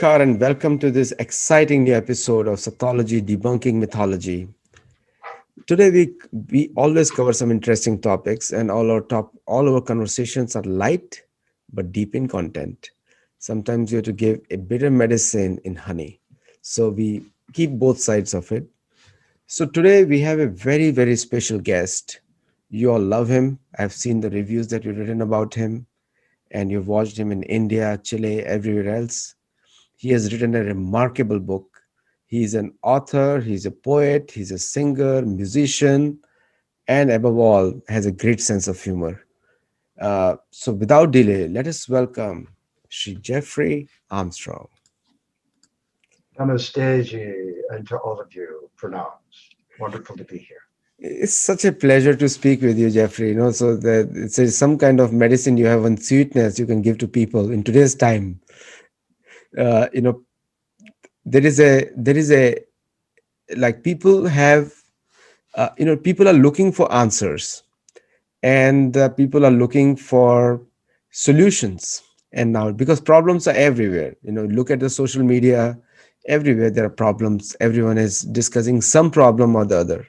Namaskar and welcome to this exciting new episode of Sattology Debunking Mythology. Today we always cover some interesting topics and all our conversations are light but deep in content. Sometimes you have to give a bitter medicine in honey. So we keep both sides of it. So today we have a very special guest. You all love him. I've seen the reviews that you've written about him and you've watched him in India, Chile, everywhere else. He has written a remarkable book. He's an author, he's a poet, he's a singer, musician, and above all, has a great sense of humor. So, without delay, let us welcome Sri Jeffrey Armstrong. Namaste, Ji, and to all of you, pranams. Wonderful to be here. It's such a pleasure to speak with you, Jeffrey. So that some kind of medicine you have on sweetness you can give to people in today's time. Uh, you know, there is a like people have people are looking for answers and people are looking for solutions, and now because problems are everywhere, look at the social media. Everywhere there are problems, everyone is discussing some problem or the other.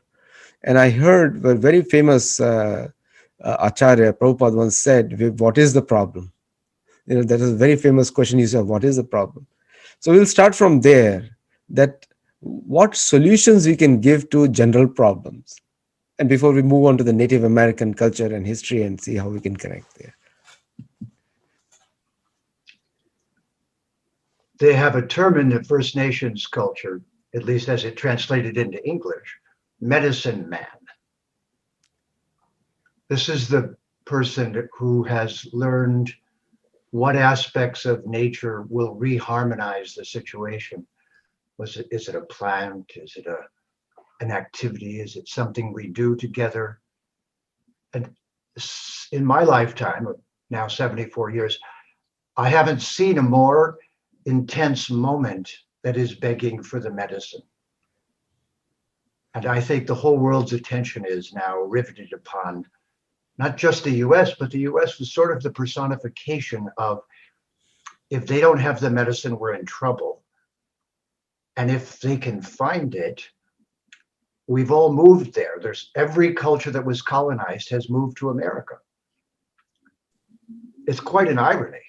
And I heard a very famous Acharya Prabhupada once said, what is the problem? That is a very famous question. He said, what is the problem? So we'll start from there, that what solutions we can give to general problems, and before we move on to the Native American culture and history and see how we can connect there. They have a term in the First Nations culture, at least as it translated into English, medicine man. This is the person who has learned what aspects of nature will reharmonize the situation. Is it a plant? Is it an activity? Is it something we do together? And in my lifetime, of now 74 years, I haven't seen a more intense moment that is begging for the medicine. And I think the whole world's attention is now riveted upon not just the US, but the US was sort of the personification of, if they don't have the medicine, we're in trouble. And if they can find it, we've all moved there. There's every culture that was colonized has moved to America. It's quite an irony.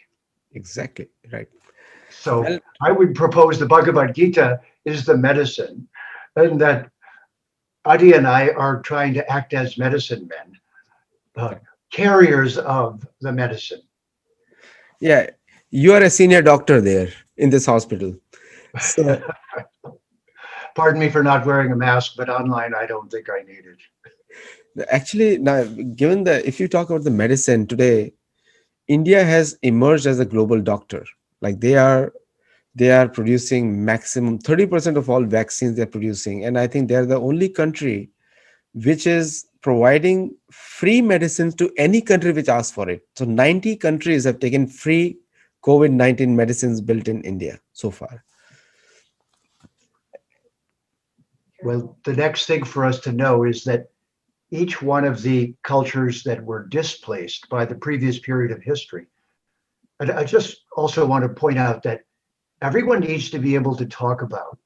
Exactly, right. So Well, I would propose the Bhagavad Gita is the medicine, and that Adi and I are trying to act as medicine men, carriers of the medicine. yeah, you are a senior doctor there in this hospital. So Pardon me for not wearing a mask, but online I don't think I need it. actually, now, given the if you talk about the medicine today, India has emerged as a global doctor. Like they are producing maximum 30% of all vaccines they're producing, and I think they're the only country which is providing free medicines to any country which asks for it. So 90 countries have taken free COVID-19 medicines built in India so far. Well, the next thing for us to know is that each one of the cultures that were displaced by the previous period of history, I just also want to point out that everyone needs to be able to talk about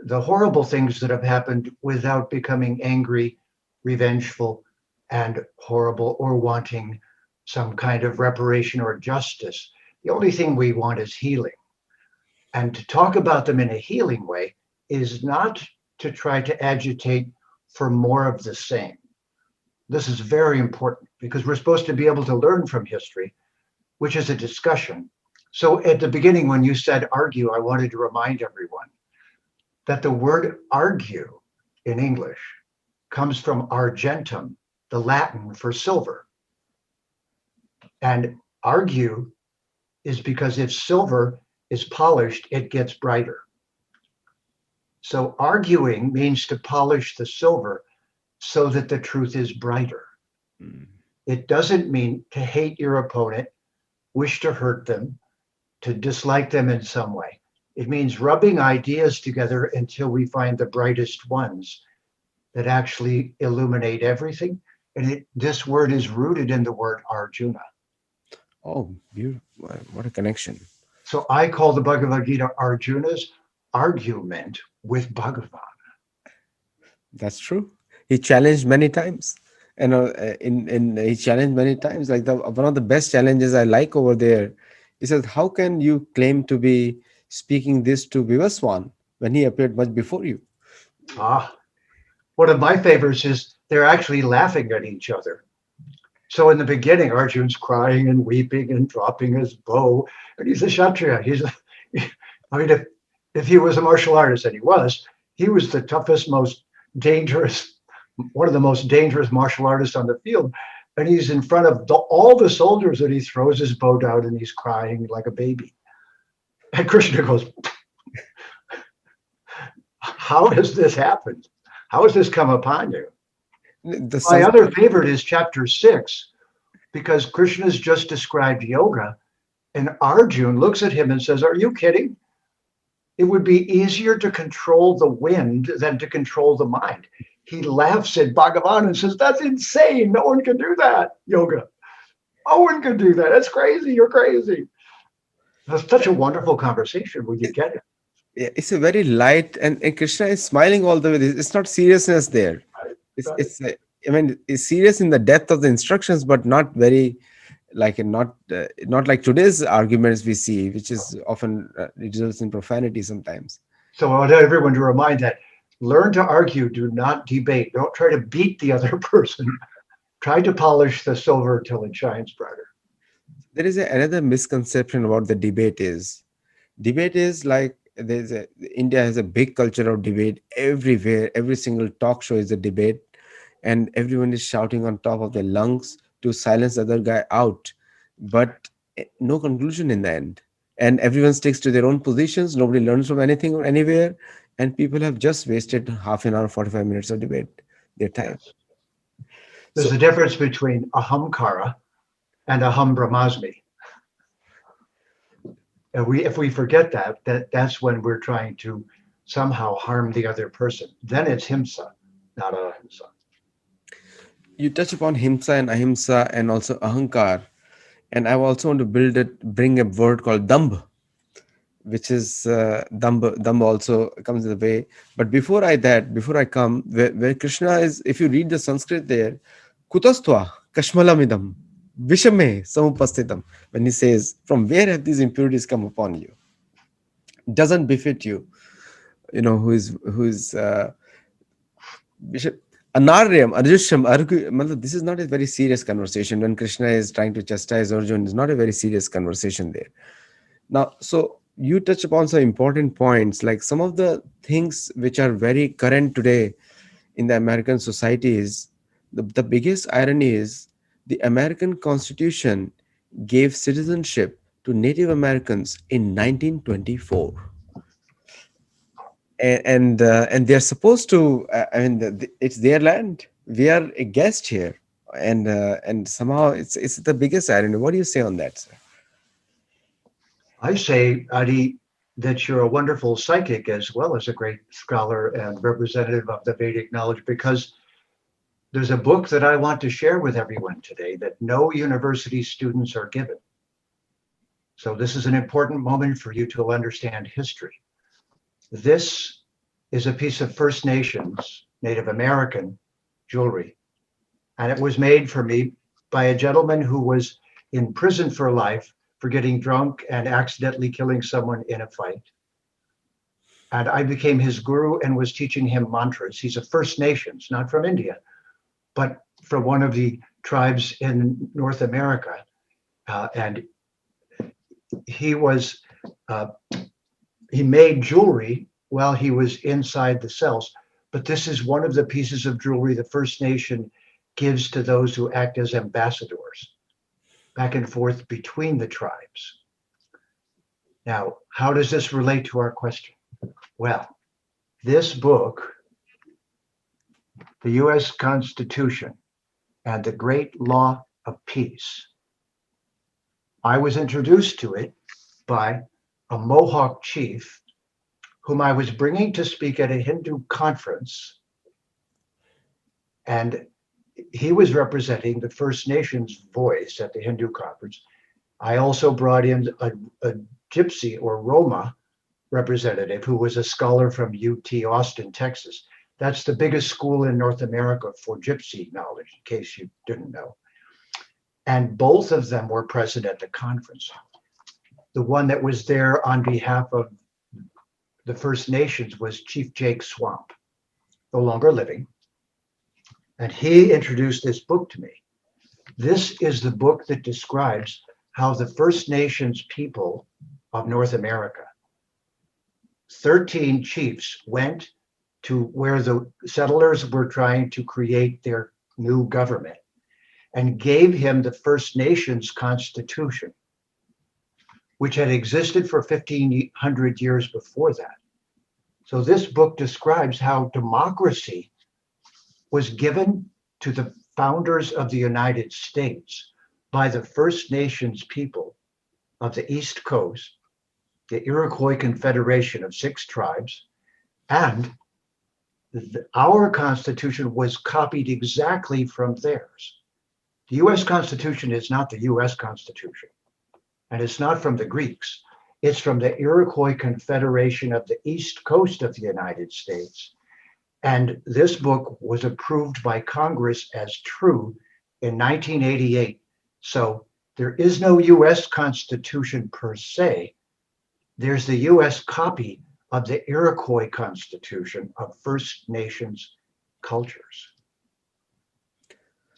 the horrible things that have happened without becoming angry, revengeful, and horrible, or wanting some kind of reparation or justice. The only thing we want is healing. And to talk about them in a healing way is not to try to agitate for more of the same. This is very important because we're supposed to be able to learn from history, which is a discussion. So at the beginning, when you said argue, I wanted to remind everyone that the word argue in English comes from argentum, the Latin for silver. And argue is because if silver is polished, it gets brighter. So arguing means to polish the silver so that the truth is brighter. Mm. It doesn't mean to hate your opponent, wish to hurt them, to dislike them in some way. It means rubbing ideas together until we find the brightest ones that actually illuminate everything. And this word is rooted in the word Arjuna. Oh, beautiful. What a connection. So I call the Bhagavad Gita Arjuna's argument with Bhagavan. That's true. He challenged many times. In he challenged many times. Like the one of the best challenges I like over there, he says, "How can you claim to be speaking this to Vivaswan when he appeared much before you?" Ah, one of my favorites is they're actually laughing at each other. So in the beginning, Arjun's crying and weeping and dropping his bow, and he's a Kshatriya. I mean, if he was a martial artist, and he was the toughest, most dangerous, one of the most dangerous martial artists on the field. And he's in front of all the soldiers, and he throws his bow down and he's crying like a baby. And Krishna goes, "How has this happened? How has this come upon you?" The My Sanskrit, other favorite is chapter 6, because Krishna's just described yoga, and Arjun looks at him and says, "Are you kidding? It would be easier to control the wind than to control the mind." He laughs at Bhagavan and says, "That's insane. No one can do that, yoga. No one can do that. That's crazy. You're crazy." That's such a wonderful conversation when you get it. yeah, it's a very light, and Krishna is smiling all the way. It's not seriousness there. Right? It's Right. it's I mean, it's serious in the depth of the instructions, but not very like not like today's arguments we see, which is often results in profanity sometimes. So I want everyone to remind that learn to argue, do not debate. Don't try to beat the other person. Try to polish the silver till it shines brighter. There is another misconception about the debate is like India has a big culture of debate everywhere. Every single talk show is a debate, and everyone is shouting on top of their lungs to silence the other guy out, but no conclusion in the end, and everyone sticks to their own positions. Nobody learns from anything or anywhere, and people have just wasted half an hour, 45 minutes of debate, their time. Yes. There's So a difference between ahamkara and aham brahmasmi. And if we forget that's when we're trying to somehow harm the other person. Then it's himsa, not ahimsa. you touch upon himsa and ahimsa and also ahankar, and I also want to bring a word called dambh, which is dambh also comes in the way. But before I come, where Krishna is, if you read the Sanskrit there, kutastva kashmalamidam vishame samupastitam, when he says, from where have these impurities come upon you? Doesn't befit you, who is Bishop Anaryam, Arjusham, this is not a very serious conversation. When Krishna is trying to chastise Arjun, it's not a very serious conversation there. Now, so you touch upon some important points, like some of the things which are very current today in the American society is the biggest irony is the American Constitution gave citizenship to Native Americans in 1924, and they're supposed to. I mean, it's their land. We are a guest here, and somehow it's the biggest irony. What do you say on that, sir? I say, Adi, that you're a wonderful psychic as well as a great scholar and representative of the Vedic knowledge, because there's a book that I want to share with everyone today that no university students are given. So this is an important moment for you to understand history. This is a piece of First Nations, Native American jewelry, and it was made for me by a gentleman who was in prison for life for getting drunk and accidentally killing someone in a fight. And I became his guru and was teaching him mantras. He's a First Nations, not from India, but from one of the tribes in North America. And he was uh, he made jewelry while he was inside the cells. But this is one of the pieces of jewelry the First Nation gives to those who act as ambassadors back and forth between the tribes. Now, how does this relate to our question? Well, this book, the US Constitution and the Great Law of Peace, I was introduced to it by a Mohawk chief whom I was bringing to speak at a Hindu conference. And he was representing the First Nations voice at the Hindu conference. I also brought in a Gypsy or Roma representative who was a scholar from UT Austin, Texas. That's the biggest school in North America for Gypsy knowledge, in case you didn't know. And both of them were present at the conference. The one that was there on behalf of the First Nations was Chief Jake Swamp, no longer living. And he introduced this book to me. This is the book that describes how the First Nations people of North America, 13 chiefs, went to where the settlers were trying to create their new government and gave him the First Nations Constitution, which had existed for 1,500 years before that. So this book describes how democracy was given to the founders of the United States by the First Nations people of the East Coast, the Iroquois Confederation of 6 tribes, and our Constitution was copied exactly from theirs. The US Constitution is not the US Constitution, and it's not from the Greeks. It's from the Iroquois Confederation of the East Coast of the United States. And this book was approved by Congress as true in 1988. So there is no US Constitution per se. There's the US copy of the Iroquois Constitution of First Nations cultures.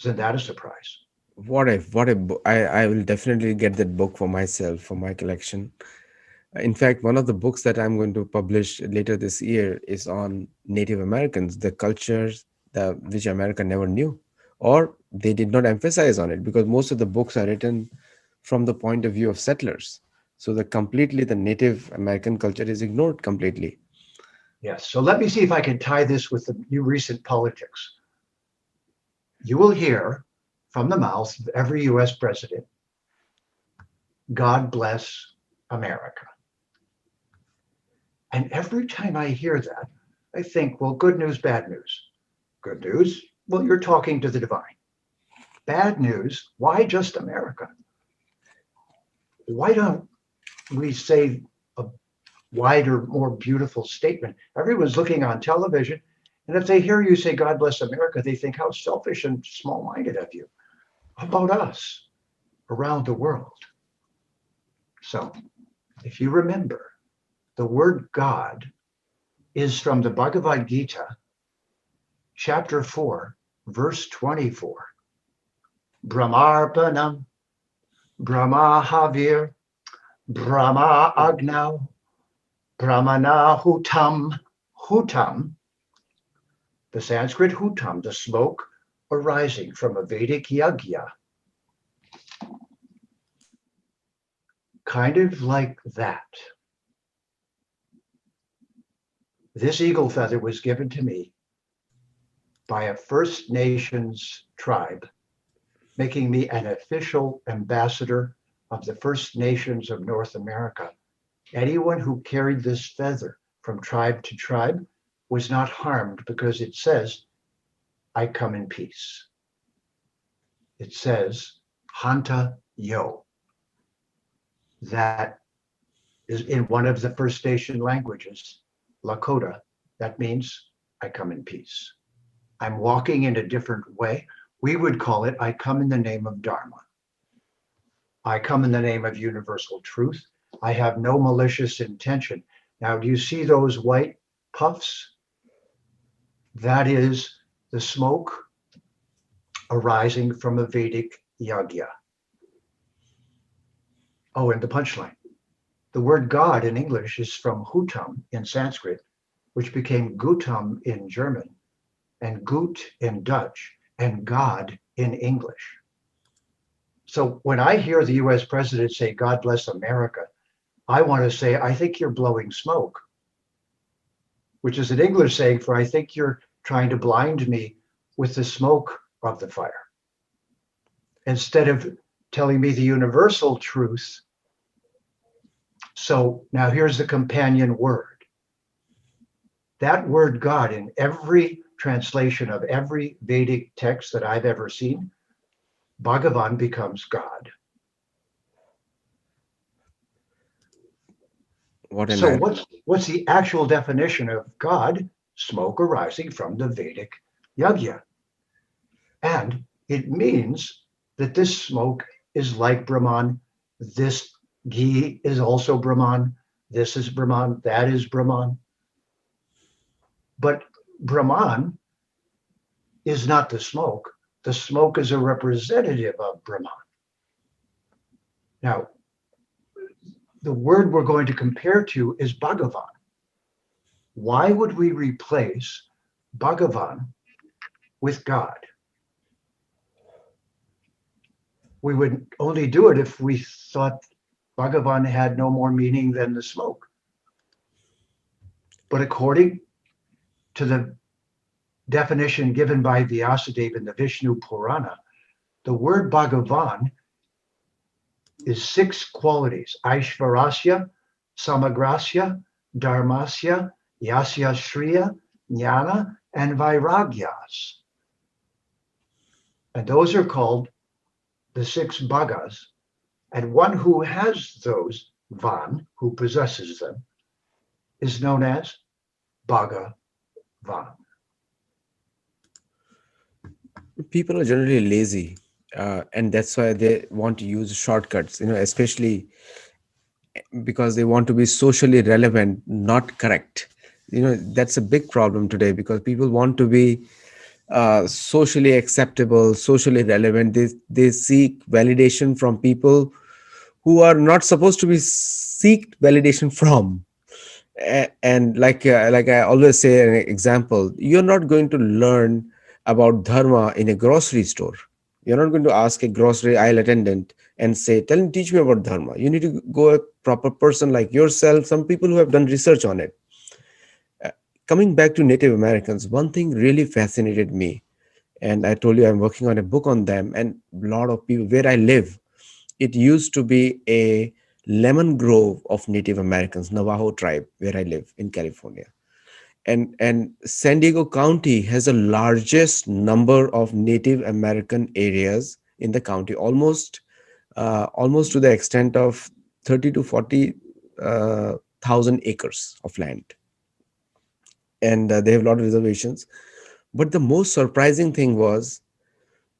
Isn't that a surprise? What a book. I will definitely get that book for myself, for my collection. In fact, one of the books that I'm going to publish later this year is on Native Americans, the cultures which America never knew, or they did not emphasize on it, because most of the books are written from the point of view of settlers. So the Native American culture is ignored completely. Yes. So let me see if I can tie this with the new recent politics. You will hear from the mouth of every US president, God bless America. And every time I hear that, I think, well, good news, bad news. Good news, well, you're talking to the divine. Bad news, why just America? Why don't we say a wider, more beautiful statement? Everyone's looking on television, and if they hear you say, God bless America, they think, how selfish and small-minded of you. How about us around the world? So, if you remember, the word God is from the Bhagavad Gita, chapter 4, verse 24. Brahmarpanam, Brahma Havir, Brahma Agnau, Brahmana Hutam, Hutam, the Sanskrit Hutam, the smoke arising from a Vedic yagya. Kind of like that. This eagle feather was given to me by a First Nations tribe, making me an official ambassador of the First Nations of North America. Anyone who carried this feather from tribe to tribe was not harmed because it says, I come in peace. It says, Hanta Yo. That is in one of the First Nation languages, Lakota. That means I come in peace. I'm walking in a different way. We would call it, I come in the name of Dharma. I come in the name of universal truth. I have no malicious intention. Now, do you see those white puffs? That is the smoke arising from a Vedic yagya. Oh, and the punchline. The word God in English is from hutam in Sanskrit, which became gutam in German, and gut in Dutch, and God in English. So when I hear the US president say, God bless America, I want to say, I think you're blowing smoke, which is an English saying for, I think you're trying to blind me with the smoke of the fire. Instead of telling me the universal truth. So now here's the companion word. That word God in every translation of every Vedic text that I've ever seen, Bhagavan becomes God. What an So irony. what's the actual definition of God? Smoke arising from the Vedic yajna. And it means that this smoke is like Brahman. This ghee is also Brahman. This is Brahman. That is Brahman. But Brahman is not the smoke. The smoke is a representative of Brahman. Now, the word we're going to compare to is Bhagavan. Why would we replace Bhagavan with God? We would only do it if we thought Bhagavan had no more meaning than the smoke. But according to the definition given by Vyasadeva in the Vishnu Purana, the word Bhagavan is six qualities: Aishvarasya, Samagrasya, Dharmasya, Yasya Shriya, Jnana, and Vairagyas. And those are called the six bhagas. And one who has those, Van, who possesses them, is known as Bhagavan. People are generally lazy, and that's why they want to use shortcuts, especially because they want to be socially relevant, not correct. That's a big problem today because people want to be socially acceptable, socially relevant. They seek validation from people who are not supposed to be seek validation from. And like I always say, an example: you're not going to learn about dharma in a grocery store. You're not going to ask a grocery aisle attendant and say, teach me about dharma. You need to go a proper person like yourself, some people who have done research on it. Coming back to Native Americans, one thing really fascinated me, and I told you I'm working on a book on them. And a lot of people where I live, it used to be a lemon grove of Native Americans, Navajo tribe, where I live in California. And San Diego County has the largest number of Native American areas in the county, almost to the extent of 30 to 40 thousand acres of land, and they have a lot of reservations. But the most surprising thing was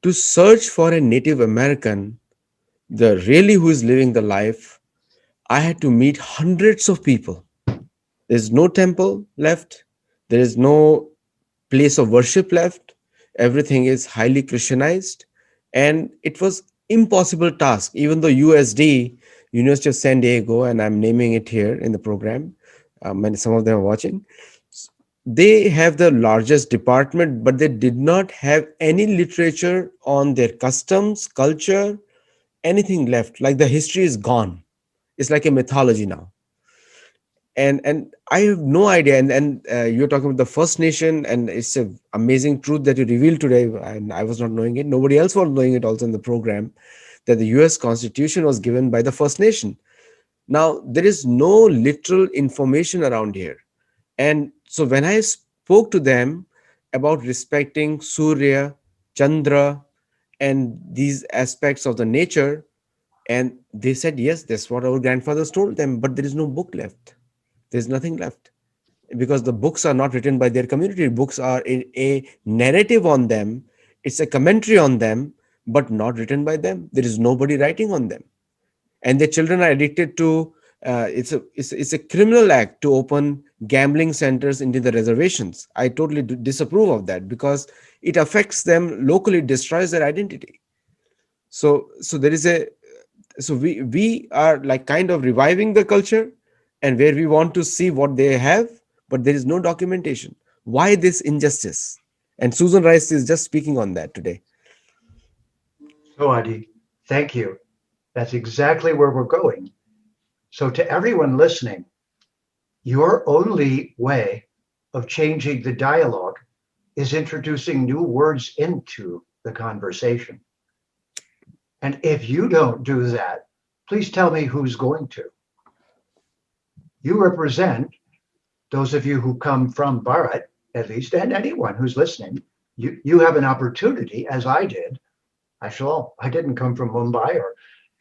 to search for a Native American, the really who is living the life. I had to meet hundreds of people. There's no temple left. There is no place of worship left. Everything is highly Christianized. And it was impossible task, even though USD, University of San Diego, and I'm naming it here in the program, and some of them are watching, they have the largest department, but they did not have any literature on their customs, culture, anything left. Like the history is gone. It's like a mythology now. And I have no idea. And you're talking about the First Nation, and it's a amazing truth that you revealed today. And I was not knowing it. Nobody else was knowing it also in the program, that the U.S. Constitution was given by the First Nation. Now there is no literal information around here. And so when I spoke to them about respecting Surya, Chandra, and these aspects of the nature, and they said, yes, that's what our grandfathers told them, but there is no book left. There's nothing left because the books are not written by their community. Books are a narrative on them, it's a commentary on them, but not written by them. There is nobody writing on them, and their children are addicted to. It's a criminal act to open gambling centers into the reservations. I totally disapprove of that because it affects them locally, destroys their identity. So there is a so we are like kind of reviving the culture, and where we want to see what they have, but there is no documentation. Why this injustice? And Susan Rice is just speaking on that today. So, Adi, thank you. That's exactly where we're going. So, to everyone listening, your only way of changing the dialogue is introducing new words into the conversation. And if you don't do that, please tell me who's going to. You represent those of you who come from Bharat, at least, and anyone who's listening. You have an opportunity, as I did. After all, I didn't come from Mumbai or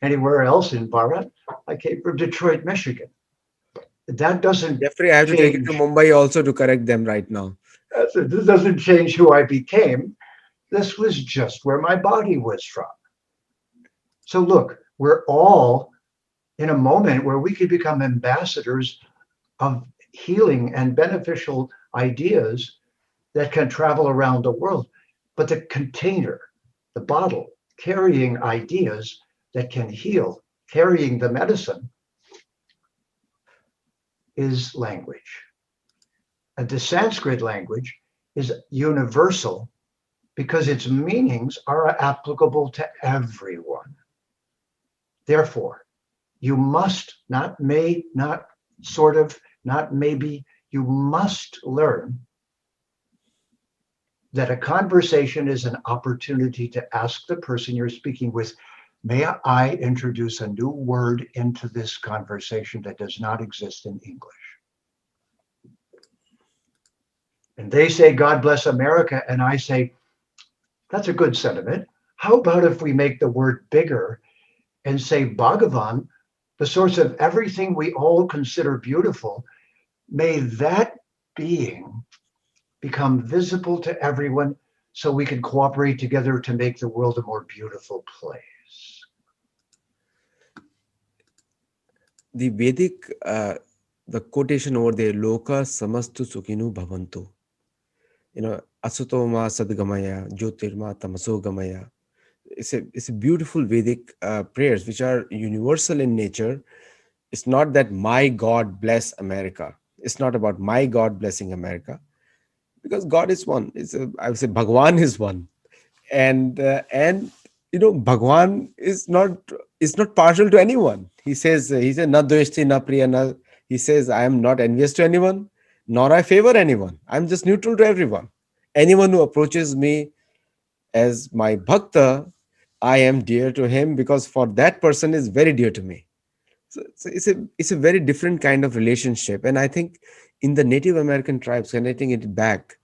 anywhere else in Bharat. I came from Detroit, Michigan. that doesn't Jeffrey, I have to take you to change. Mumbai also to correct them right now. This doesn't change who I became. This was just where my body was from. So look, we're all in a moment where we could become ambassadors of healing and beneficial ideas that can travel around the world. But the container, the bottle, carrying ideas that can heal, carrying the medicine, is language. And the Sanskrit language is universal because its meanings are applicable to everyone. Therefore, you must, not may, not sort of, not maybe, you must learn that a conversation is an opportunity to ask the person you're speaking with, may I introduce a new word into this conversation that does not exist in English? And they say, God bless America. And I say, that's a good sentiment. How about if we make the word bigger and say Bhagavan, the source of everything we all consider beautiful, may that being become visible to everyone so we can cooperate together to make the world a more beautiful place. The Vedic, the quotation over there, Loka samastu sukhinu bhavantu. Asutoma sadgamaya, jyotirma tamaso gamaya. It's a beautiful Vedic prayers which are universal in nature. It's not that my God bless America. It's not about my God blessing America, because God is one. I would say Bhagwan is one, and Bhagwan is not partial to anyone. He says na dveshti na priya na. He says I am not envious to anyone, nor I favor anyone. I'm just neutral to everyone. Anyone who approaches me as my bhakta, I am dear to him because for that person is very dear to me. So it's a very different kind of relationship, and I think in the Native American tribes, connecting it back,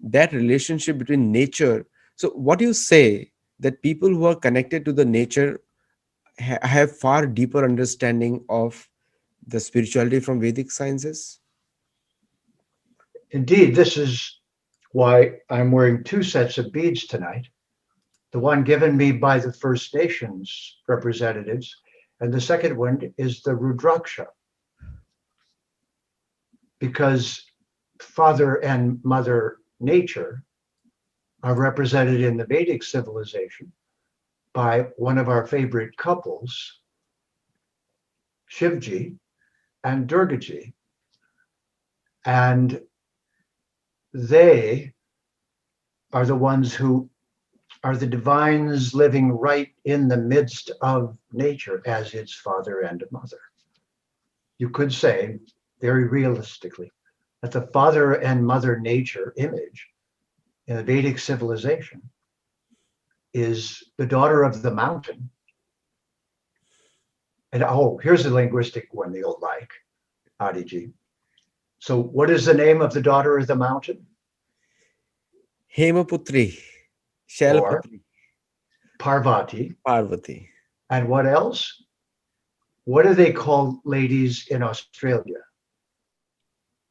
that relationship between nature. So what do you say that people who are connected to the nature have far deeper understanding of the spirituality from Vedic sciences? Indeed, this is why I'm wearing two sets of beads tonight. The one given me by the First Nations representatives, and the second one is the Rudraksha, because Father and Mother Nature are represented in the Vedic civilization by one of our favorite couples, Shivji and Durgaji. And they are the ones who are the divines living right in the midst of nature as its father and mother. You could say, very realistically, that the father and mother nature image in the Vedic civilization is the daughter of the mountain. And here's a linguistic one you'll like, Adiji. So what is the name of the daughter of the mountain? Hemaputri, Or Shailaputri, Parvati. Parvati. And what else? What do they call ladies in Australia?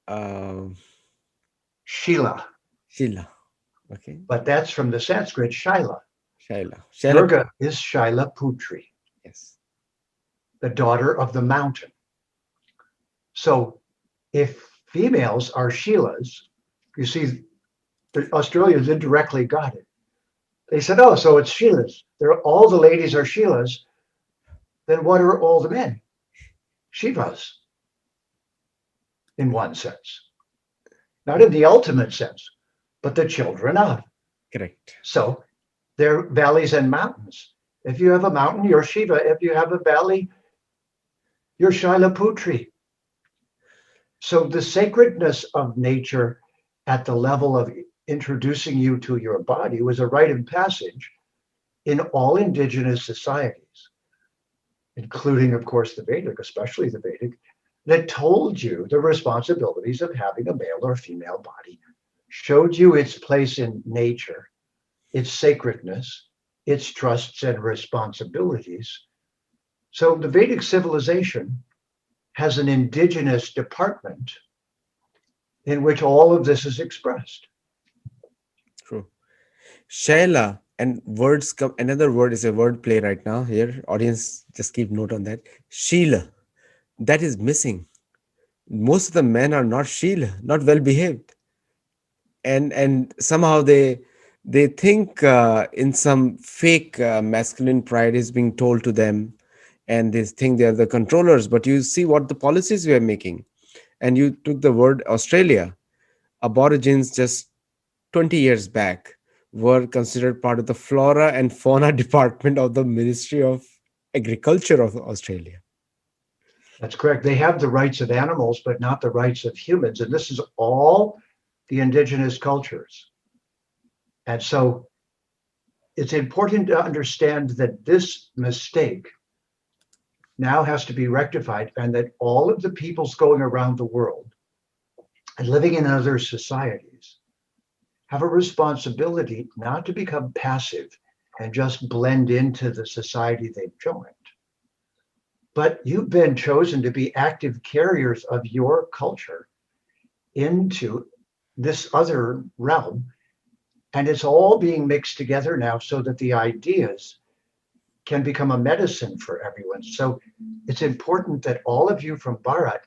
um, Sheila. Shila. Okay. But that's from the Sanskrit Shaila. Shaila. Durga Shailaputri. is Shaila Putri, Yes. the daughter of the mountain. So if females are Sheilas, you see, the Australians indirectly got it. They said, oh, so it's Sheilas. All the ladies are Sheilas. Then what are all the men? Shivas, in one sense. Not in the ultimate sense, but the children of. Correct. So they're valleys and mountains. If you have a mountain, you're Shiva. If you have a valley, you're Shailaputri. So the sacredness of nature at the level of introducing you to your body was a rite of passage in all indigenous societies, including, of course, the Vedic, especially the Vedic, that told you the responsibilities of having a male or female body, showed you its place in nature, its sacredness, its trusts and responsibilities. So the Vedic civilization has an indigenous department in which all of this is expressed. True. Shaila and words come. Another word is a word play right now. Here, audience, just keep note on that. Sheila, that is missing. Most of the men are not Sheila, not well behaved, and somehow they think in some fake masculine pride is being told to them, and they think they are the controllers. But you see what the policies we are making, and you took the word Australia. Aborigines just 20 years back were considered part of the flora and fauna department of the Ministry of Agriculture of Australia. That's correct. They have the rights of animals, but not the rights of humans. And this is all the indigenous cultures. And so it's important to understand that this mistake now has to be rectified, and that all of the peoples going around the world and living in other societies have a responsibility not to become passive and just blend into the society they've joined. But you've been chosen to be active carriers of your culture into this other realm. And it's all being mixed together now so that the ideas can become a medicine for everyone. So it's important that all of you from Bharat,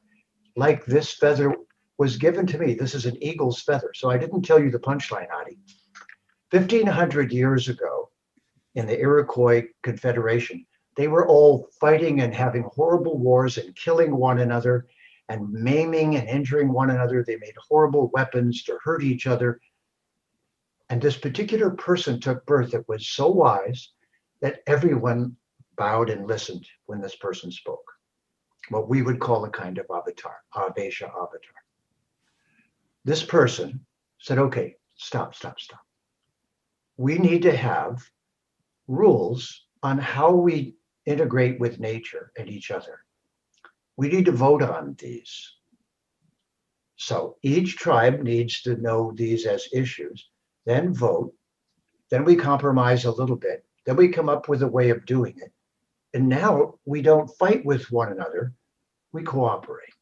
like this feather was given to me. This is an eagle's feather. So I didn't tell you the punchline, Adi. 1,500 years ago, in the Iroquois Confederation, they were all fighting and having horrible wars and killing one another and maiming and injuring one another. They made horrible weapons to hurt each other. And this particular person took birth that was so wise that everyone bowed and listened when this person spoke. What we would call a kind of avatar, Avesha avatar. This person said, okay, stop. We need to have rules on how we integrate with nature and each other. We need to vote on these. So each tribe needs to know these as issues, then vote, then we compromise a little bit, then we come up with a way of doing it. And now we don't fight with one another, we cooperate.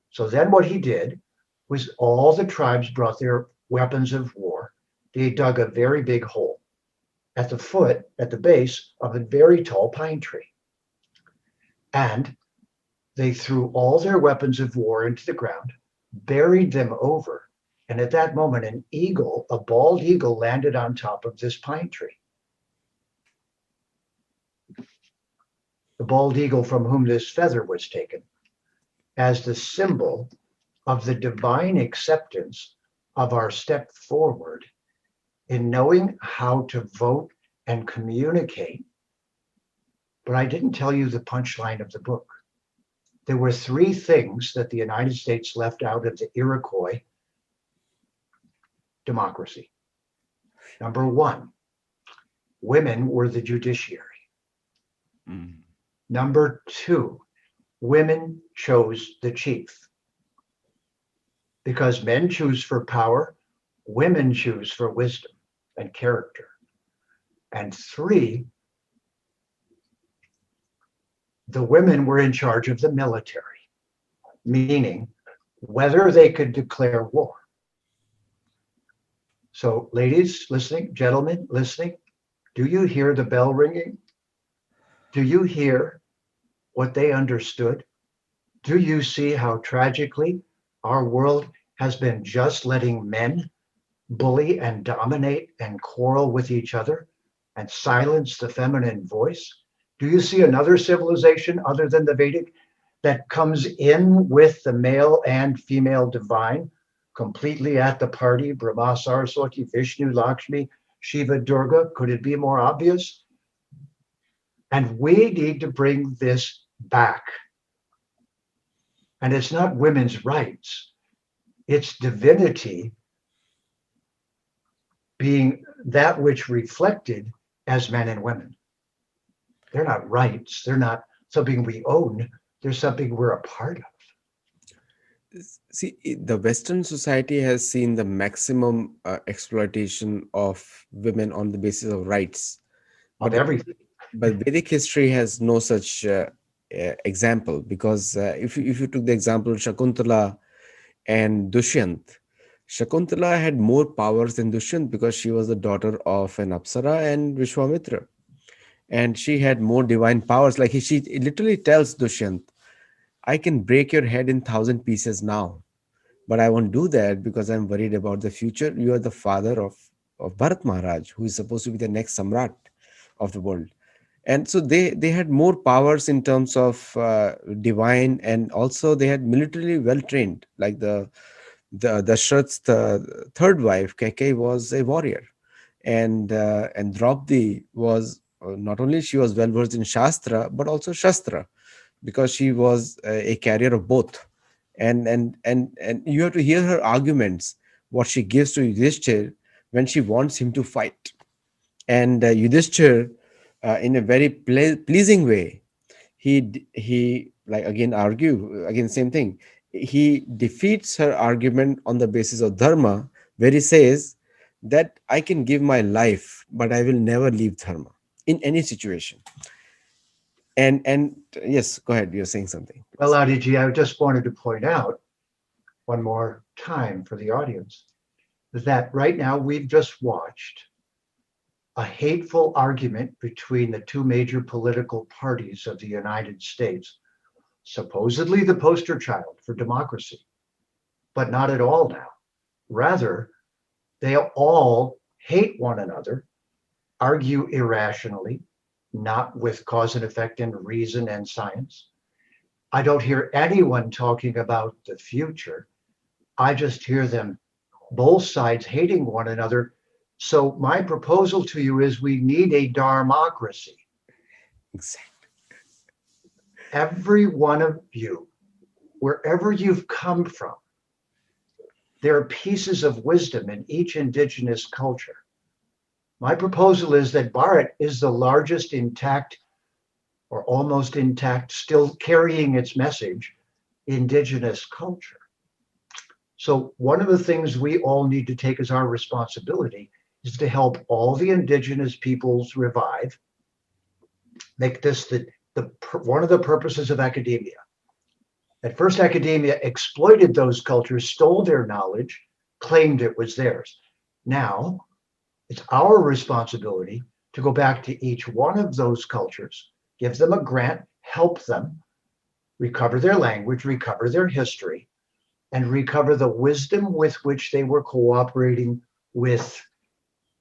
So then what he did was all the tribes brought their weapons of war. They dug a very big hole at the foot, at the base of a very tall pine tree. And they threw all their weapons of war into the ground, buried them over. And at that moment, an eagle, a bald eagle, landed on top of this pine tree. The bald eagle from whom this feather was taken as the symbol of the divine acceptance of our step forward in knowing how to vote and communicate. But I didn't tell you the punchline of the book. There were three things that the United States left out of the Iroquois democracy. Number one, women were the judiciary. Mm. Number two, women chose the chief. Because men choose for power, women choose for wisdom and character. And three, the women were in charge of the military, meaning whether they could declare war. So ladies listening, gentlemen listening, do you hear the bell ringing? Do you hear what they understood? Do you see how tragically our world has been just letting men bully and dominate and quarrel with each other and silence the feminine voice? Do you see another civilization other than the Vedic that comes in with the male and female divine completely at the party? Brahma, Saraswati, Vishnu, Lakshmi, Shiva, Durga. Could it be more obvious? And we need to bring this back. And it's not women's rights, it's divinity being that which reflected as men and women. They're not rights, they're not something we own, they're something we're a part of. See, the Western society has seen the maximum exploitation of women on the basis of rights, Of but everything. but Vedic history has no such example, because if you took the example Shakuntala and Dushyant, Shakuntala had more powers than Dushyant because she was the daughter of an Apsara and Vishwamitra, and she had more divine powers. Like she literally tells Dushyant, I can break your head in thousand pieces now, but I won't do that because I'm worried about the future. You are the father of Bharat Maharaj, who is supposed to be the next Samrat of the world. And so they had more powers in terms of divine, and also they had militarily well trained. Like the Dashrath's third wife, Keke, was a warrior, and Draupadi was not only she was well versed in Shastra but also Shastra, because she was a carrier of both. And you have to hear her arguments, what she gives to Yudhishthir when she wants him to fight. And Yudhishthir, in a very pleasing way, he like again argue again same thing. He defeats her argument on the basis of dharma, where he says that I can give my life, but I will never leave dharma in any situation. And yes, go ahead. You're saying something. Well, Adiji, I just wanted to point out one more time for the audience that right now we've just watched a hateful argument between the two major political parties of the United States, supposedly the poster child for democracy, but not at all now. Rather, they all hate one another, argue irrationally, not with cause and effect and reason and science. I don't hear anyone talking about the future. I just hear them, both sides, hating one another. So my proposal to you is we need a dharmocracy. Exactly. Every one of you, wherever you've come from, there are pieces of wisdom in each indigenous culture. My proposal is that Bharat is the largest intact or almost intact, still carrying its message, indigenous culture. So one of the things we all need to take as our responsibility is to help all the indigenous peoples revive, make this the one of the purposes of academia. At first, academia exploited those cultures, stole their knowledge, claimed it was theirs. Now, it's our responsibility to go back to each one of those cultures, give them a grant, help them recover their language, recover their history, and recover the wisdom with which they were cooperating with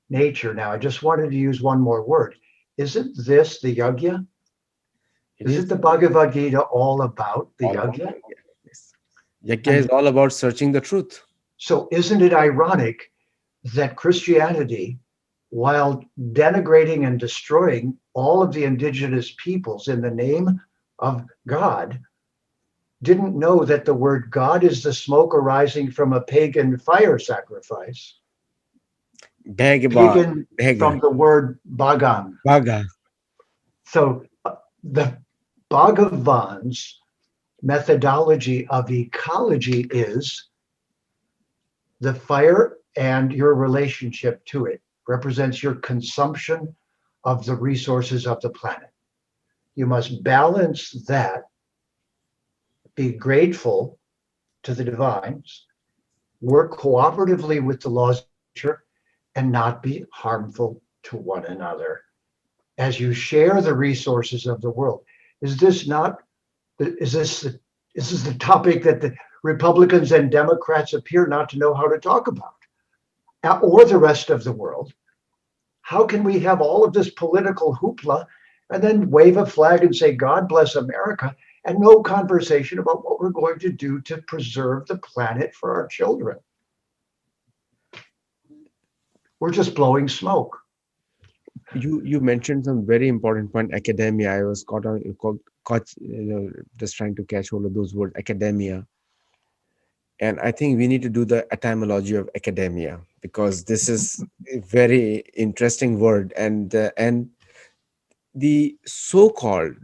nature. Now, I just wanted to use one more word. Isn't this the yagya? It Isn't is the Bhagavad Gita all about the all about yagya? Yajna. Yes. Yajna is And all about searching the truth. so, isn't it ironic that Christianity, while denigrating and destroying all of the indigenous peoples in the name of God, didn't know that the word God is the smoke arising from a pagan fire sacrifice? Bhagavad, Pagan Bhaga, from the word Bhagan. Bhaga. So the Bhagavan's methodology of ecology is the fire and your relationship to it represents your consumption of the resources of the planet. You must balance that, be grateful to the divines, work cooperatively with the laws of nature, and not be harmful to one another as you share the resources of the world. Is this not, is this is the topic that the Republicans and Democrats appear not to know how to talk about, or the rest of the world? How can we have all of this political hoopla and then wave a flag and say, God bless America, and no conversation about what we're going to do to preserve the planet for our children? We're just blowing smoke. You mentioned some very important point. Academia. I was caught just trying to catch hold of those words, academia. And I think we need to do the etymology of academia, because this is a very interesting word. And the so-called,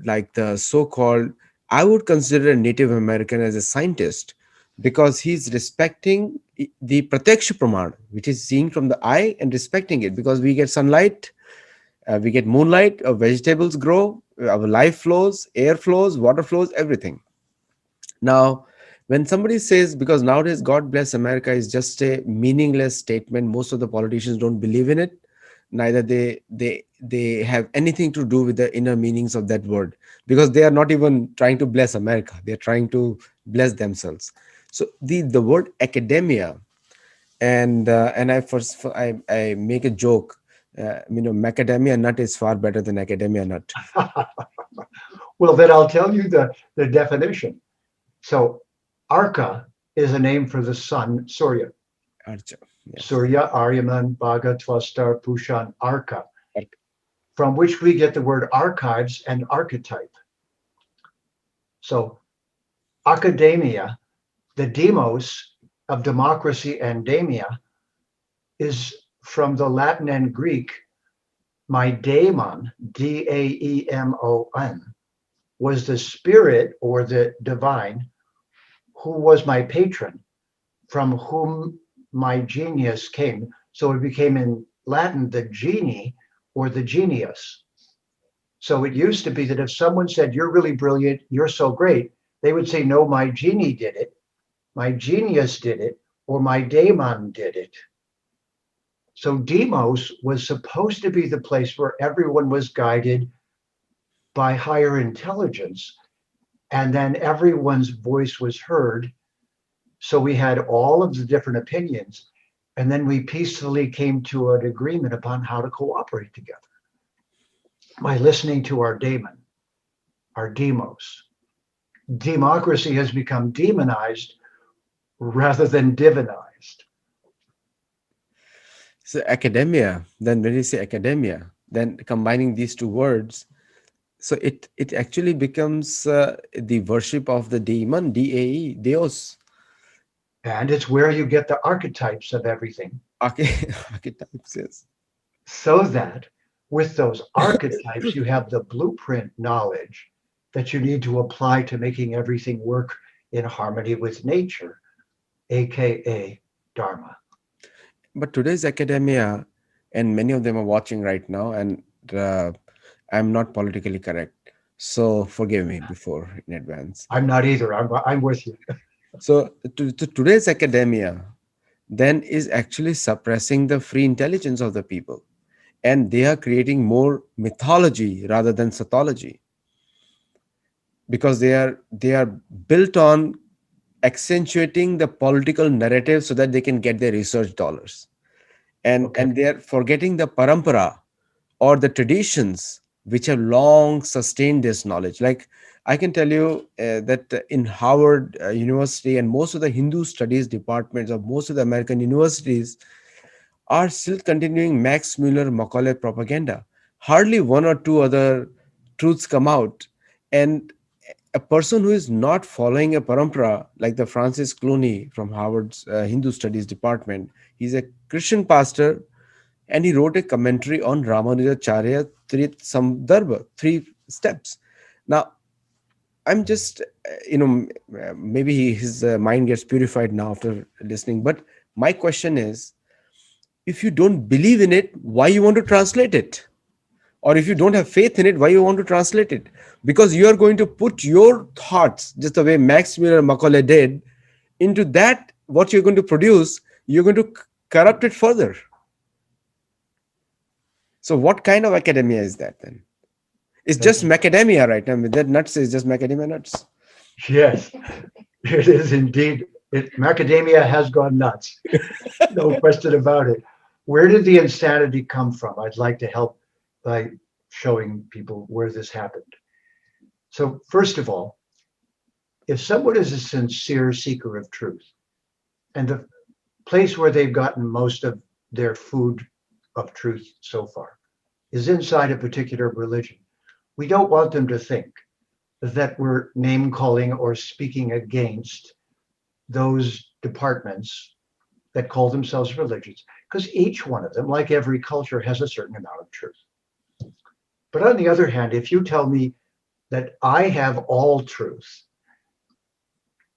I would consider a Native American as a scientist, because he's respecting the pratyaksha praman, which is seeing from the eye and respecting it, because we get sunlight, We get moonlight, vegetables grow, our life flows, air flows, water flows, everything. Now, when somebody says, because nowadays God bless America is just a meaningless statement, most of the politicians don't believe in it. Neither they have anything to do with the inner meanings of that word, because they are not even trying to bless America. They're trying to bless themselves. So the word academia, and I make a joke. Macadamia nut is far better than academia nut. Well, then I'll tell you the definition. So, Arka is a name for the sun, Surya. Archa. Yes. Surya, Aryaman, Bhaga, Twastar, Pushan, Arka, Arc. from which we get the word archives and archetype. So, academia, the demos of democracy and daemia, is from the Latin and Greek. My daemon, Daemon, was the spirit or the divine who was my patron, from whom my genius came. So it became in Latin the genie or the genius. So it used to be that if someone said, "You're really brilliant, you're so great," they would say, "No, my genie did it, my genius did it, or my daemon did it." So Demos was supposed to be the place where everyone was guided by higher intelligence, and then everyone's voice was heard. So we had all of the different opinions, and then we peacefully came to an agreement upon how to cooperate together by listening to our daemon, our demos. Democracy has become demonized rather than divinized. So academia, then when you say academia, then combining these two words, so it actually becomes the worship of the demon, DAE, Deus. And it's where you get the archetypes of everything, Archetypes, yes. so that with those archetypes, you have the blueprint knowledge that you need to apply to making everything work in harmony with nature, aka Dharma. But today's academia, and many of them are watching right now, and uh, I'm not politically correct, so forgive me before in advance. I'm not either. I'm with you. So today's academia then is actually suppressing the free intelligence of the people, and they are creating more mythology rather than Sattology, because they are built on accentuating the political narrative so that they can get their research dollars, Okay. and they are forgetting the parampara or the traditions which have long sustained this knowledge. Like, I can tell you that in Harvard University and most of the Hindu studies departments of most of the American universities are still continuing Max Muller Macaulay propaganda. Hardly one or two other truths come out. And a person who is not following a parampara, like the Francis Clooney from Harvard's Hindu Studies department, he's a Christian pastor, and he wrote a commentary on Ramanujacharya Trit Samdarbha, three steps. Now, I'm just, maybe his mind gets purified now after listening. But my question is, if you don't believe in it, why you want to translate it? Or if you don't have faith in it, why you want to translate it? Because you are going to put your thoughts, just the way Max Muller Macaulay did, into that, what you're going to produce, you're going to corrupt it further. So what kind of academia is that then? It's just That's macadamia, right? I mean, that nuts is just macadamia nuts. yes, it is indeed. Macadamia has gone nuts. No question about it. Where did the insanity come from? I'd like to help by showing people where this happened. So, first of all, if someone is a sincere seeker of truth, and the place where they've gotten most of their food of truth so far is inside a particular religion, we don't want them to think that we're name calling or speaking against those departments that call themselves religions, because each one of them, like every culture, has a certain amount of truth. But on the other hand, if you tell me that I have all truth,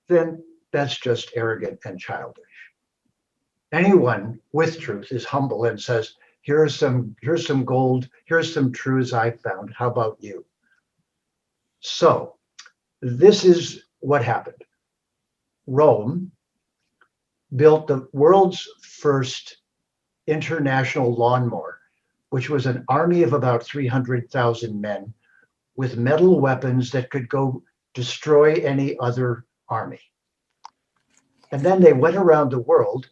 then that's just arrogant and childish. Anyone with truth is humble and says, Here's some gold. Here's some truths I found. How about you? So this is what happened. Rome built the world's first international lawnmower, which was an army of about 300,000 men with metal weapons that could go destroy any other army. And then they went around the world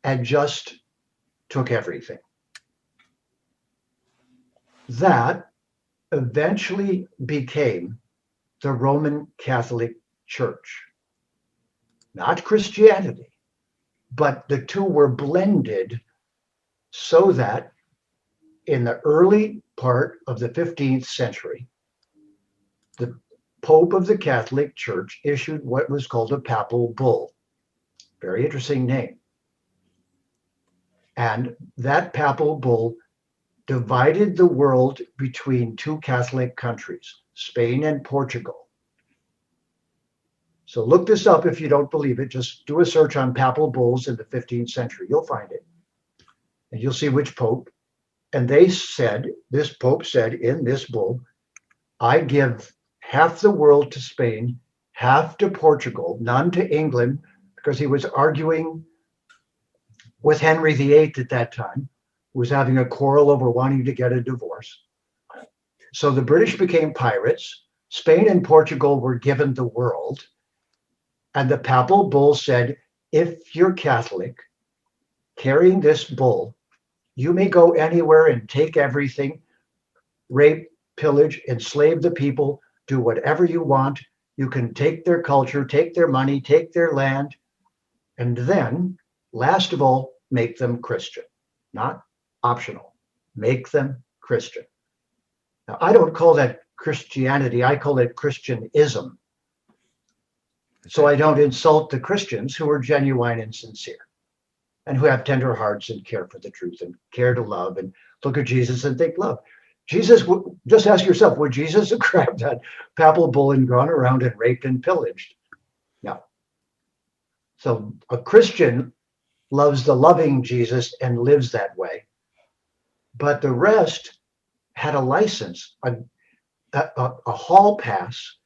and just took everything. That eventually became the Roman Catholic Church, not Christianity, but the two were blended so that in the early part of the 15th century, the Pope of the Catholic Church issued what was called a papal bull. Very interesting name. And that papal bull divided the world between two Catholic countries, Spain and Portugal. So look this up if you don't believe it. Just do a search on papal bulls in the 15th century. You'll find it. And you'll see which pope. And this pope said in this bull, I give half the world to Spain, half to Portugal, none to England, because he was arguing with Henry VIII at that time, who was having a quarrel over wanting to get a divorce. So the British became pirates. Spain and Portugal were given the world. And the papal bull said, if you're Catholic, carrying this bull, you may go anywhere and take everything, rape, pillage, enslave the people, do whatever you want. You can take their culture, take their money, take their land, and then, last of all, make them Christian. Not optional. Make them Christian. Now, I don't call that Christianity, I call it Christianism. So I don't insult the Christians who are genuine and sincere and who have tender hearts and care for the truth and care to love and look at Jesus and think love. Jesus, just ask yourself, would Jesus have grabbed that papal bull and gone around and raped and pillaged? No. So a Christian loves the loving Jesus and lives that way. But the rest had a license, a hall pass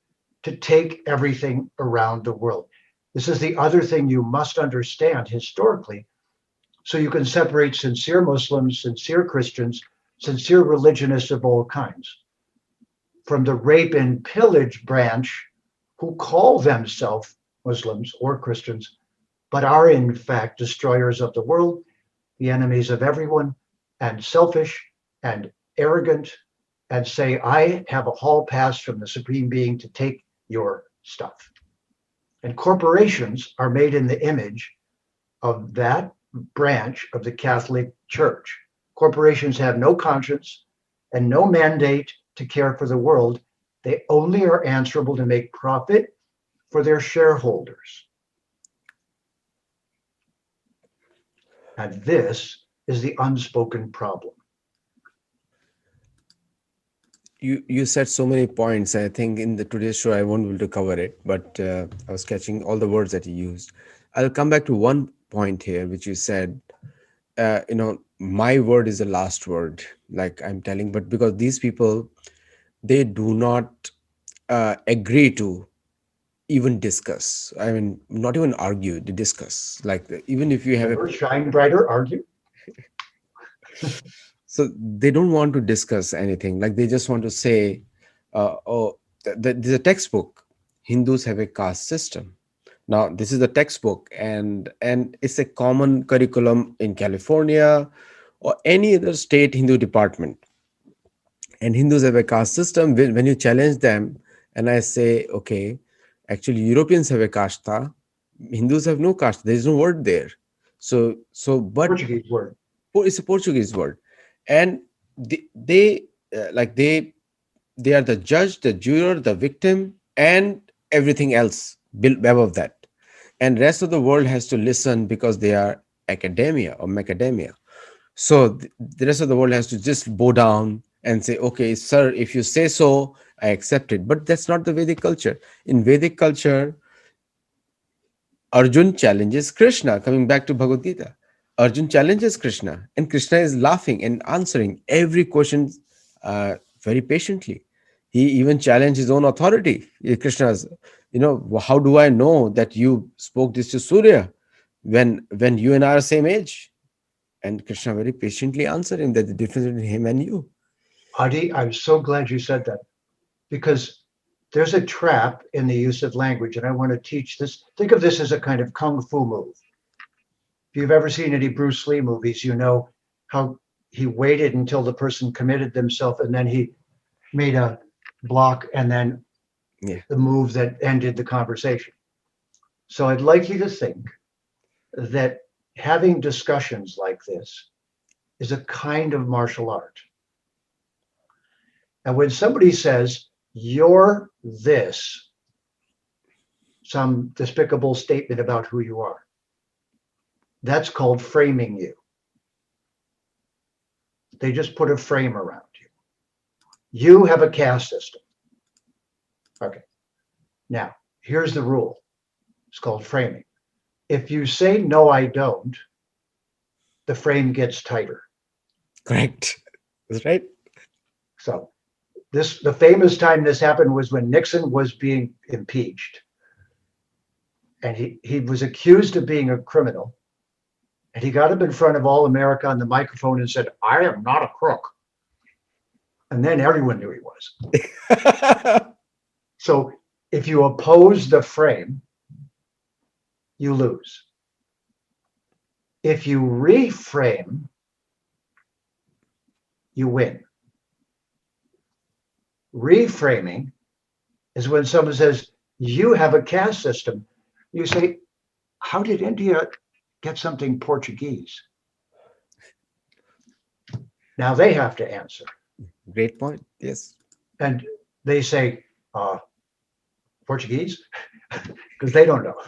to take everything around the world. This is the other thing you must understand historically, so you can separate sincere Muslims, sincere Christians, sincere religionists of all kinds from the rape and pillage branch who call themselves Muslims or Christians, but are in fact destroyers of the world, the enemies of everyone, and selfish and arrogant, and say, I have a hall pass from the Supreme Being to take your stuff. And corporations are made in the image of that branch of the Catholic Church. Corporations have no conscience and no mandate to care for the world. They only are answerable to make profit for their shareholders. And this is the unspoken problem. You said so many points. I think in the today's show I won't be able to cover it, but I was catching all the words that you used. I'll come back to one point here, which you said. My word is the last word, like I'm telling. But because these people, they do not agree to even discuss. I mean, not even argue. They discuss. Like even if you have Or shine brighter, argue. so they don't want to discuss anything, like they just want to say there's a textbook, Hindus have a caste system. Now this is the textbook, and it's a common curriculum in California or any other state Hindu department, and Hindus have a caste system. When you challenge them and I say, okay, actually Europeans have a kashta, Hindus have no caste, there's no word there. But Portuguese word. it's a Portuguese word, and they are the judge, the juror, the victim, and everything else built above that. And rest of the world has to listen because they are academia or macadamia. So the rest of the world has to just bow down and say, okay, sir, if you say so, I accept it. But that's not the Vedic culture. In Vedic culture, Arjun challenges Krishna, coming back to Bhagavad Gita. Arjun challenges Krishna, and Krishna is laughing and answering every question very patiently. He even challenged his own authority. Krishna's, how do I know that you spoke this to Surya when you and I are same age? And Krishna very patiently answered him that the difference between him and you. Adi, I'm so glad you said that because there's a trap in the use of language, and I want to teach this. Think of this as a kind of kung fu move. If you've ever seen any Bruce Lee movies, you know how he waited until the person committed themselves and then he made a block and then Yeah, the move that ended the conversation. So I'd like you to think that having discussions like this is a kind of martial art. And when somebody says, you're this, some despicable statement about who you are, that's called framing you. They just put a frame around you. You have a caste system. Okay. Now, here's the rule. It's called framing. If you say, no, I don't, the frame gets tighter. correct. That's right. So the famous time this happened was when Nixon was being impeached. And he was accused of being a criminal. And he got up in front of all America on the microphone and said, I am not a crook. And then everyone knew he was. So if you oppose the frame, you lose. If you reframe, you win. Reframing is when someone says, you have a caste system. You say, how did India get something Portuguese? Now they have to answer. Great point. Yes. And they say, Portuguese? Because they don't know.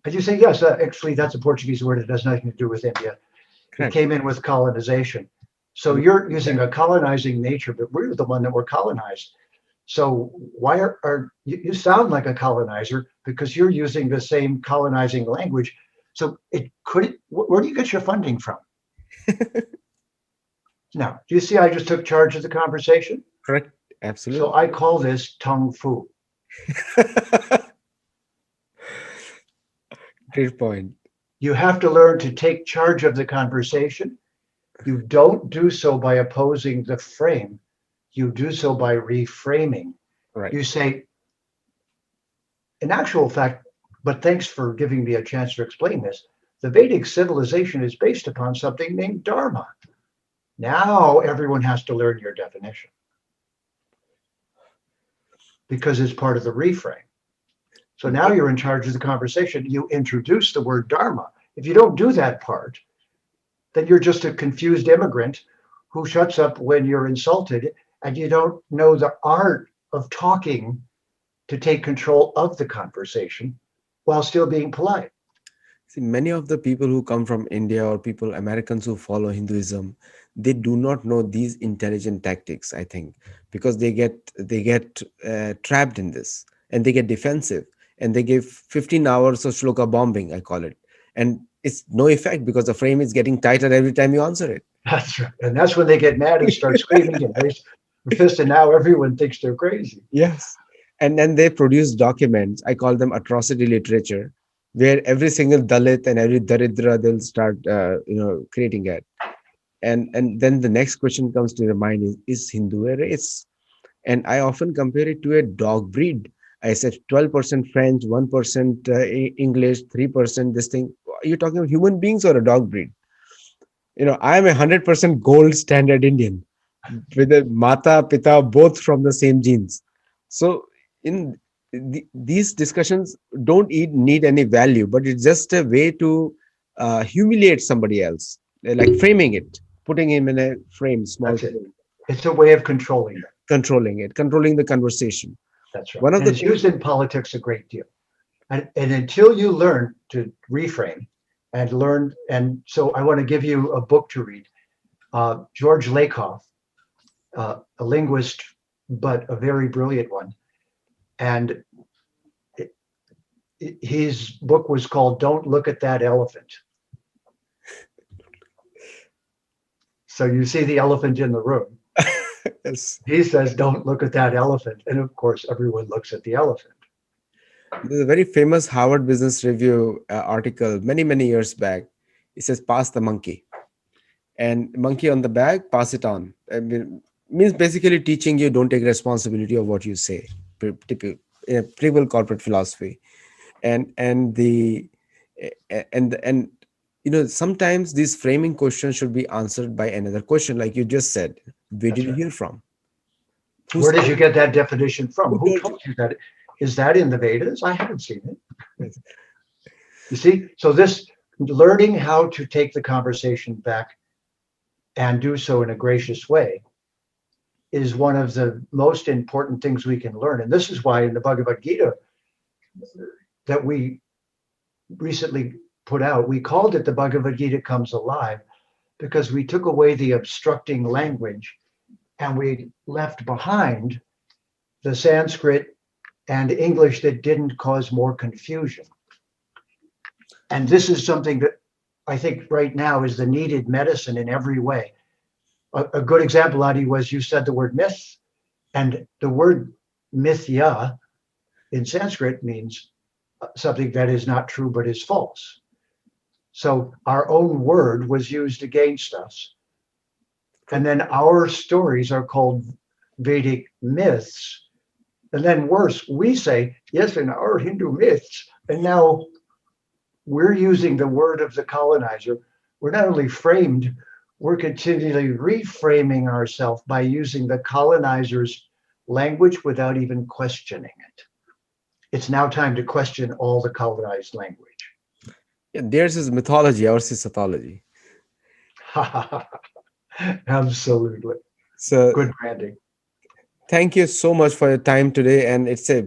And you say, yes, actually, that's a Portuguese word. It has nothing to do with India. It Correct. came in with colonization. So you're using a colonizing nature, but we're the one that were colonized. So why are you sound like a colonizer because you're using the same colonizing language. So where do you get your funding from? Now, do you see I just took charge of the conversation? Correct. So Absolutely. I call this tongue fu. Great point. You have to learn to take charge of the conversation. You don't do so by opposing the frame. You do so by reframing. Right. You say, in actual fact, but thanks for giving me a chance to explain this. The Vedic civilization is based upon something named Dharma. Now everyone has to learn your definition because it's part of the reframe. So now you're in charge of the conversation. You introduce the word Dharma. If you don't do that part, then you're just a confused immigrant who shuts up when you're insulted and you don't know the art of talking to take control of the conversation while still being polite. See, many of the people who come from India or people, Americans who follow Hinduism, they do not know these intelligent tactics, I think, because they get trapped in this and they get defensive and they give 15 hours of shloka bombing, I call it. And it's no effect because the frame is getting tighter every time you answer it. That's right. And that's when they get mad and start screaming and raise their fist, and now everyone thinks they're crazy. Yes. And then they produce documents, I call them atrocity literature, where every single Dalit and every Daridra they'll start, creating it. And then the next question comes to your mind is Hindu a race? And I often compare it to a dog breed. I said 12% French, 1% English, 3% this thing. Are you talking about human beings or a dog breed? I am 100% gold standard Indian with a mata, pita, both from the same genes. So in these discussions don't need any value, but it's just a way to humiliate somebody else, like framing it, putting him in a frame, small That's it. frame, It's a way of controlling them. controlling the conversation. That's right. One of And the it's things, used in politics a great deal. And until you learn to reframe and learn, and so I want to give you a book to read. George Lakoff, a linguist, but a very brilliant one. And his book was called Don't Look at That Elephant. So you see the elephant in the room. Yes. He says, don't look at that elephant. And of course, everyone looks at the elephant. There's a very famous Harvard Business Review article many years back. It says, "Pass the monkey," and monkey on the back, pass it on. I mean, means basically teaching you don't take responsibility of what you say. Typical, typical corporate philosophy, and the and sometimes these framing questions should be answered by another question, like you just said. Where That's did you right. hear from? Who's Where did you get that definition from? who Who told told you? you that? Is that in the Vedas? I haven't seen it. Yes. You see, so this learning how to take the conversation back and do so in a gracious way is one of the most important things we can learn. And this is why in the Bhagavad Gita that we recently put out, we called it the Bhagavad Gita Comes Alive because we took away the obstructing language and we left behind the Sanskrit and English that didn't cause more confusion. And this is something that I think right now is the needed medicine in every way. A good example, Adi, was you said the word myth, and the word mithya in Sanskrit means something that is not true but is false. So our own word was used against us. And then our stories are called Vedic myths. And then worse, we say, yes, in our Hindu myths. And now we're using the word of the colonizer. We're not only framed, we're continually reframing ourselves by using the colonizer's language without even questioning it. It's now time to question all the colonized language. Yeah, theirs is mythology, ours is Sattology. Absolutely. So Good branding. thank you so much for your time today, and it's a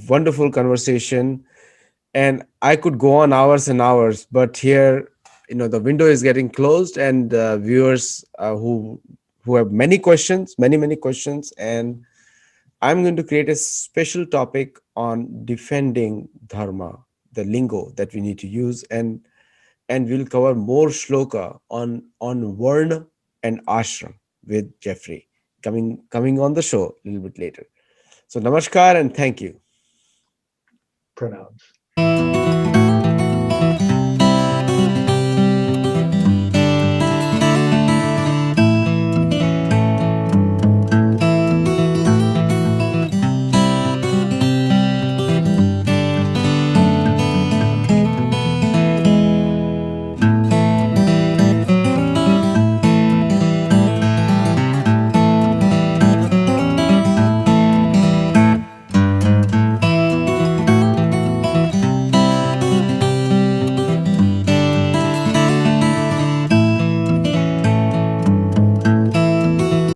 wonderful conversation. And I could go on hours and hours, but here, the window is getting closed, and viewers who have many questions, many questions, and I'm going to create a special topic on defending dharma, the lingo that we need to use, and we'll cover more shloka on varna and ashram with Jeffrey coming on the show a little bit later. So namaskar and thank you. Pronouns.